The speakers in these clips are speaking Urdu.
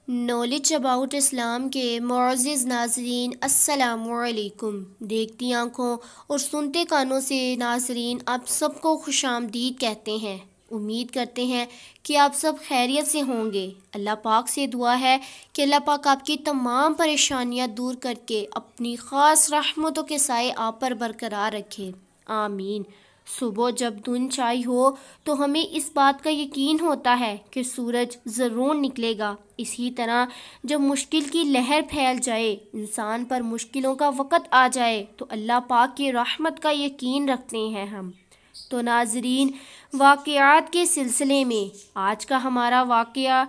نالج اباؤٹ اسلام کے معزز ناظرین السلام علیکم۔ دیکھتی آنکھوں اور سنتے کانوں سے ناظرین آپ سب کو خوش آمدید کہتے ہیں۔ امید کرتے ہیں کہ آپ سب خیریت سے ہوں گے۔ اللہ پاک سے دعا ہے کہ اللہ پاک آپ کی تمام پریشانیاں دور کر کے اپنی خاص رحمتوں کے سائے آپ پر برقرار رکھے، آمین۔ صبح جب دھند چھائی ہو تو ہمیں اس بات کا یقین ہوتا ہے کہ سورج ضرور نکلے گا۔ اسی طرح جب مشکل کی لہر پھیل جائے، انسان پر مشکلوں کا وقت آ جائے تو اللہ پاک کی رحمت کا یقین رکھتے ہیں ہم۔ تو ناظرین، واقعات کے سلسلے میں آج کا ہمارا واقعہ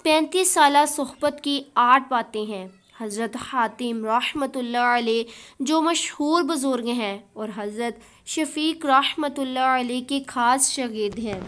35 سالہ صحبت کی 8 باتیں ہیں۔ حضرت حاتم رحمۃ اللہ علیہ جو مشہور بزرگ ہیں اور حضرت شفیق رحمۃ اللہ علیہ کے خاص شاگرد ہیں،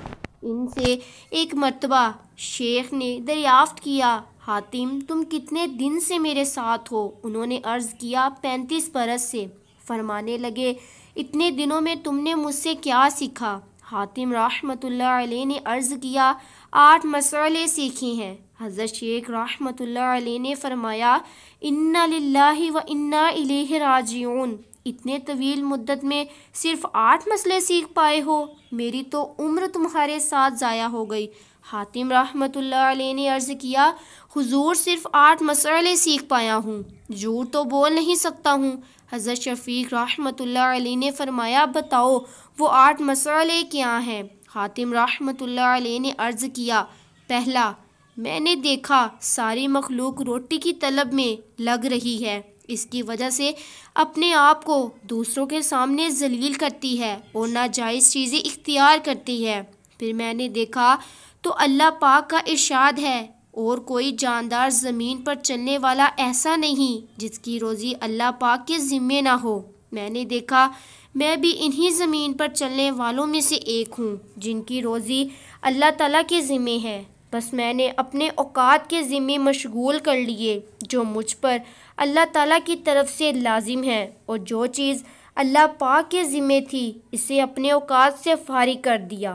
ان سے ایک مرتبہ شیخ نے دریافت کیا، حاتم تم کتنے دن سے میرے ساتھ ہو؟ انہوں نے عرض کیا 35 برس سے۔ فرمانے لگے اتنے دنوں میں تم نے مجھ سے کیا سیکھا؟ حاتم رحمۃ اللہ علیہ نے عرض کیا 8 مسئلے سیکھے ہیں۔ حضرت شیخ رحمۃ اللہ علیہ نے فرمایا انا للہ و انا الیہ راجعون، اتنے طویل مدت میں صرف 8 مسئلے سیکھ پائے ہو؟ میری تو عمر تمہارے ساتھ ضائع ہو گئی۔ حاتم رحمۃ اللہ علیہ نے عرض کیا حضور صرف 8 مسئلے سیکھ پایا ہوں، جھوٹ تو بول نہیں سکتا ہوں۔ حضرت شفیق رحمۃ اللہ علیہ نے فرمایا بتاؤ وہ 8 مسئلے کیا ہیں؟ حاتم رحمۃ اللہ علیہ نے عرض کیا پہلا، میں نے دیکھا ساری مخلوق روٹی کی طلب میں لگ رہی ہے، اس کی وجہ سے اپنے آپ کو دوسروں کے سامنے ذلیل کرتی ہے اور ناجائز چیزیں اختیار کرتی ہے۔ پھر میں نے دیکھا تو اللہ پاک کا ارشاد ہے اور کوئی جاندار زمین پر چلنے والا ایسا نہیں جس کی روزی اللہ پاک کے ذمے نہ ہو۔ میں نے دیکھا میں بھی انہی زمین پر چلنے والوں میں سے ایک ہوں جن کی روزی اللہ تعالیٰ کے ذمے ہے، بس میں نے اپنے اوقات کے ذمے مشغول کر لیے جو مجھ پر اللہ تعالیٰ کی طرف سے لازم ہے، اور جو چیز اللہ پاک کے ذمے تھی اسے اپنے اوقات سے فارغ کر دیا۔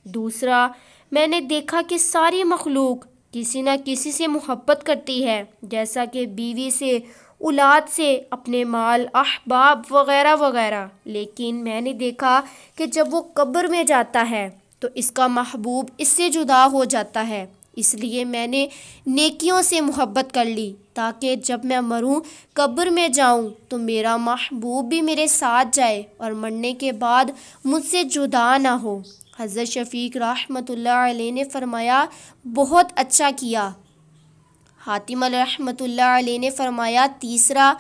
دوسرا، میں نے دیکھا کہ ساری مخلوق کسی نہ کسی سے محبت کرتی ہے، جیسا کہ بیوی سے، اولاد سے، اپنے مال، احباب وغیرہ وغیرہ، لیکن میں نے دیکھا کہ جب وہ قبر میں جاتا ہے تو اس کا محبوب اس سے جدا ہو جاتا ہے، اس لیے میں نے نیکیوں سے محبت کر لی تاکہ جب میں مروں قبر میں جاؤں تو میرا محبوب بھی میرے ساتھ جائے اور مرنے کے بعد مجھ سے جدا نہ ہو۔ حضرت شفیق رحمۃ اللہ علیہ نے فرمایا بہت اچھا کیا۔ حاتم رحمۃ اللہ علیہ نے فرمایا تیسرا،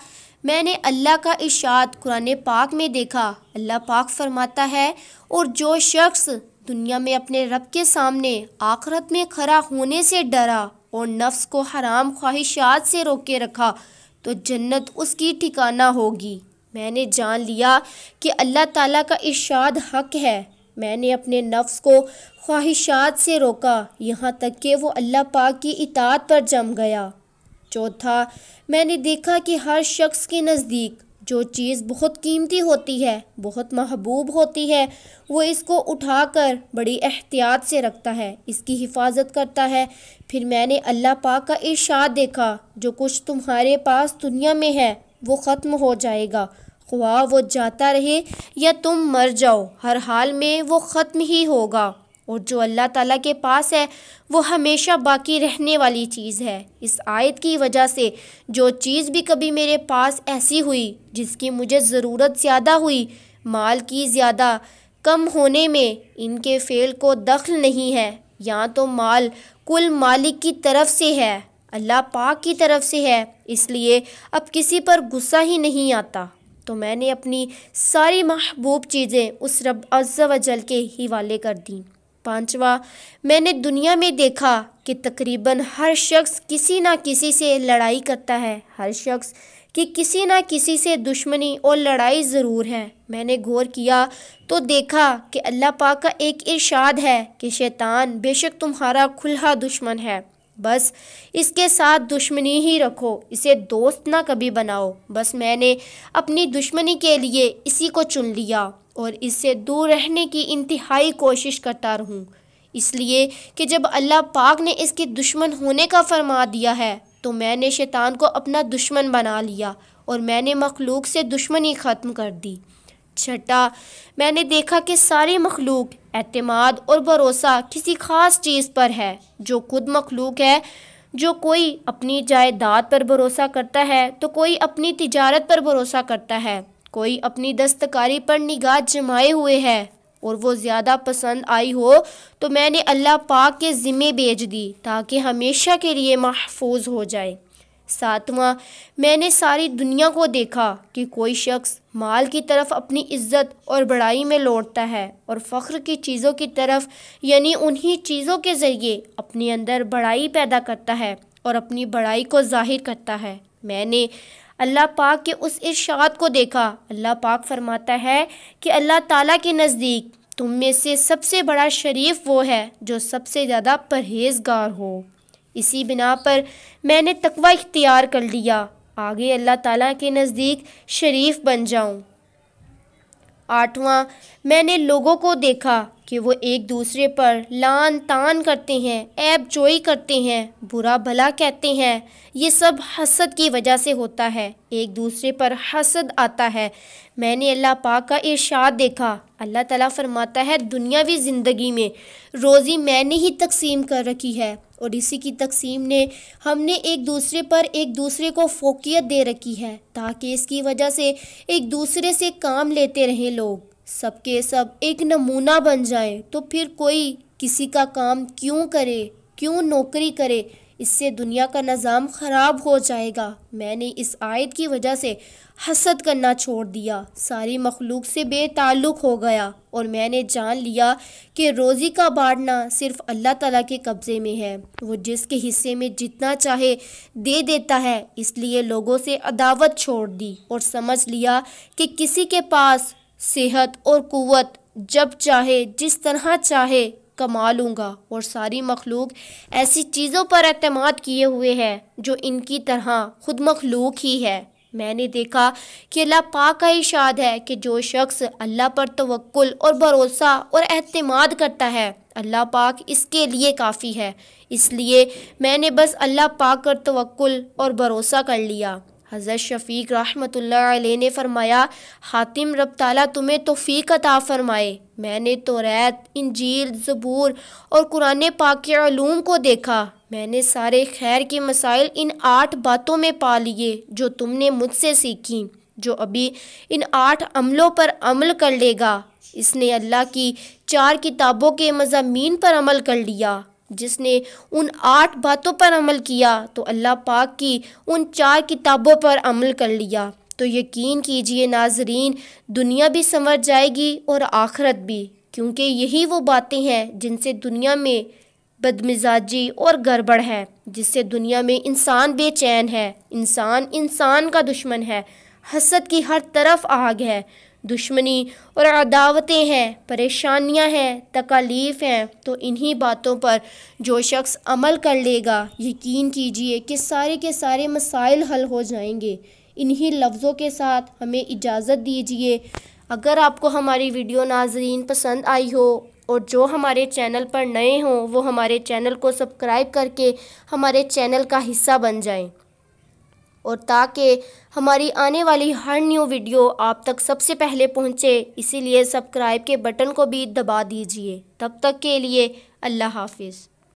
میں نے اللہ کا ارشاد قرآن پاک میں دیکھا، اللہ پاک فرماتا ہے اور جو شخص دنیا میں اپنے رب کے سامنے آخرت میں کھڑا ہونے سے ڈرا اور نفس کو حرام خواہشات سے روکے رکھا تو جنت اس کی ٹھکانہ ہوگی۔ میں نے جان لیا کہ اللہ تعالیٰ کا ارشاد حق ہے۔ میں نے اپنے نفس کو خواہشات سے روکا یہاں تک کہ وہ اللہ پاک کی اطاعت پر جم گیا۔ چوتھا، میں نے دیکھا کہ ہر شخص کے نزدیک جو چیز بہت قیمتی ہوتی ہے، بہت محبوب ہوتی ہے، وہ اس کو اٹھا کر بڑی احتیاط سے رکھتا ہے، اس کی حفاظت کرتا ہے۔ پھر میں نے اللہ پاک کا ارشاد دیکھا جو کچھ تمہارے پاس دنیا میں ہے وہ ختم ہو جائے گا، خواہ وہ جاتا رہے یا تم مر جاؤ، ہر حال میں وہ ختم ہی ہوگا، اور جو اللہ تعالیٰ کے پاس ہے وہ ہمیشہ باقی رہنے والی چیز ہے۔ اس آیت کی وجہ سے جو چیز بھی کبھی میرے پاس ایسی ہوئی جس کی مجھے ضرورت زیادہ ہوئی، مال کی زیادہ کم ہونے میں ان کے فعل کو دخل نہیں ہے، یہاں تو مال کل مالک کی طرف سے ہے، اللہ پاک کی طرف سے ہے، اس لیے اب کسی پر غصہ ہی نہیں آتا، تو میں نے اپنی ساری محبوب چیزیں اس رب عز و جل کے حوالے کر دیں۔ پانچواں، میں نے دنیا میں دیکھا کہ تقریباً ہر شخص کسی نہ کسی سے لڑائی کرتا ہے، ہر شخص کی کسی نہ کسی سے دشمنی اور لڑائی ضرور ہے۔ میں نے غور کیا تو دیکھا کہ اللہ پاک کا ایک ارشاد ہے کہ شیطان بے شک تمہارا کھلا دشمن ہے، بس اس کے ساتھ دشمنی ہی رکھو، اسے دوست نہ کبھی بناؤ۔ بس میں نے اپنی دشمنی کے لیے اسی کو چن لیا اور اس سے دور رہنے کی انتہائی کوشش کرتا رہوں۔ اس لیے کہ جب اللہ پاک نے اس کے دشمن ہونے کا فرما دیا ہے تو میں نے شیطان کو اپنا دشمن بنا لیا اور میں نے مخلوق سے دشمنی ختم کر دی۔ چھٹا، میں نے دیکھا کہ ساری مخلوق اعتماد اور بھروسہ کسی خاص چیز پر ہے جو خود مخلوق ہے۔ جو کوئی اپنی جائیداد پر بھروسہ کرتا ہے تو کوئی اپنی تجارت پر بھروسہ کرتا ہے، کوئی اپنی دستکاری پر نگاہ جمائے ہوئے ہے، اور وہ زیادہ پسند آئی ہو تو میں نے اللہ پاک کے ذمے بھیج دی تاکہ ہمیشہ کے لیے محفوظ ہو جائے۔ ساتواں، میں نے ساری دنیا کو دیکھا کہ کوئی شخص مال کی طرف اپنی عزت اور بڑائی میں لوٹتا ہے اور فخر کی چیزوں کی طرف، یعنی انہی چیزوں کے ذریعے اپنے اندر بڑائی پیدا کرتا ہے اور اپنی بڑائی کو ظاہر کرتا ہے۔ میں نے اللہ پاک کے اس ارشاد کو دیکھا۔ اللہ پاک فرماتا ہے کہ اللہ تعالیٰ کے نزدیک تم میں سے سب سے بڑا شریف وہ ہے جو سب سے زیادہ پرہیزگار ہو۔ اسی بنا پر میں نے تقوی اختیار کر لیا، آگے اللہ تعالیٰ کے نزدیک شریف بن جاؤں۔ آٹھواں، میں نے لوگوں کو دیکھا کہ وہ ایک دوسرے پر لعن طعن کرتے ہیں، عیب جوئی کرتے ہیں، برا بھلا کہتے ہیں۔ یہ سب حسد کی وجہ سے ہوتا ہے، ایک دوسرے پر حسد آتا ہے۔ میں نے اللہ پاک کا ارشاد دیکھا۔ اللہ تعالیٰ فرماتا ہے دنیاوی زندگی میں روزی میں نے ہی تقسیم کر رکھی ہے، اور اسی کی تقسیم نے ہم نے ایک دوسرے پر ایک دوسرے کو فوقیت دے رکھی ہے تاکہ اس کی وجہ سے ایک دوسرے سے کام لیتے رہیں لوگ، سب کے سب ایک نمونہ بن جائیں۔ تو پھر کوئی کسی کا کام کیوں کرے، کیوں نوکری کرے؟ اس سے دنیا کا نظام خراب ہو جائے گا۔ میں نے اس آیت کی وجہ سے حسد کرنا چھوڑ دیا، ساری مخلوق سے بے تعلق ہو گیا، اور میں نے جان لیا کہ روزی کا بانٹنا صرف اللہ تعالیٰ کے قبضے میں ہے، وہ جس کے حصے میں جتنا چاہے دے دیتا ہے۔ اس لیے لوگوں سے عداوت چھوڑ دی اور سمجھ لیا کہ کسی کے پاس صحت اور قوت جب چاہے جس طرح چاہے کما لوں گا، اور ساری مخلوق ایسی چیزوں پر اعتماد کیے ہوئے ہے جو ان کی طرح خود مخلوق ہی ہے۔ میں نے دیکھا کہ اللہ پاک کا ارشاد ہے کہ جو شخص اللہ پر توکل اور بھروسہ اور اعتماد کرتا ہے اللہ پاک اس کے لیے کافی ہے۔ اس لیے میں نے بس اللہ پاک پر توکل اور بھروسہ کر لیا۔ حضرت شفیق رحمۃ اللہ علیہ نے فرمایا، حاتم رب تعالیٰ تمہیں توفیق عطا فرمائے۔ میں نے توریت، انجیل، زبور اور قرآن پاک کے علوم کو دیکھا۔ میں نے سارے خیر کے مسائل ان 8 باتوں میں پا لیے جو تم نے مجھ سے سیکھیں۔ جو ابھی ان 8 عملوں پر عمل کر لے گا اس نے اللہ کی 4 کتابوں کے مضامین پر عمل کر لیا۔ جس نے ان 8 باتوں پر عمل کیا تو اللہ پاک کی ان 4 کتابوں پر عمل کر لیا۔ تو یقین کیجئے ناظرین، دنیا بھی سنور جائے گی اور آخرت بھی، کیونکہ یہی وہ باتیں ہیں جن سے دنیا میں بدمزاجی اور گڑبڑ ہے، جس سے دنیا میں انسان بے چین ہے، انسان کا دشمن ہے، حسد کی ہر طرف آگ ہے، دشمنی اور عداوتیں ہیں، پریشانیاں ہیں، تکالیف ہیں۔ تو انہی باتوں پر جو شخص عمل کر لے گا یقین کیجئے کہ سارے کے سارے مسائل حل ہو جائیں گے۔ انہی لفظوں کے ساتھ ہمیں اجازت دیجئے۔ اگر آپ کو ہماری ویڈیو ناظرین پسند آئی ہو اور جو ہمارے چینل پر نئے ہوں وہ ہمارے چینل کو سبسکرائب کر کے ہمارے چینل کا حصہ بن جائیں، اور تاکہ ہماری آنے والی ہر نیو ویڈیو آپ تک سب سے پہلے پہنچے، اسی لیے سبسکرائب کے بٹن کو بھی دبا دیجئے۔ تب تک کے لیے اللہ حافظ۔